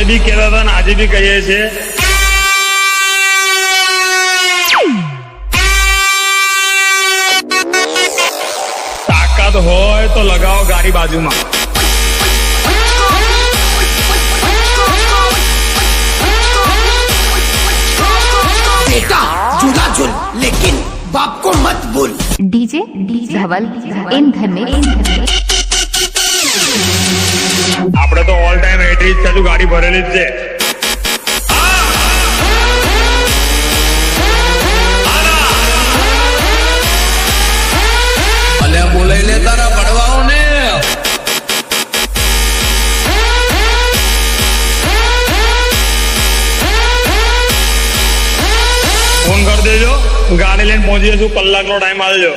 બી કહેતા હતા ને આજે બી કહીએ છીએ, તાકાત હોય તો લગાવો ગાડી બાજુમાં. बेटा झूला झूल लेकिन बाप को मत भूल. डीजे धवल इन घर में આપણે તો ઓલ ટાઈમ એટરી જ છે, ગાડી ભરેલી જ છે. અલે બોલાઈ લે તારા પડવાઓ ને. ફોન કરી દેજો, ગાડી લઈને પહોંચી જશું, કલાકનો ટાઈમ આવજો.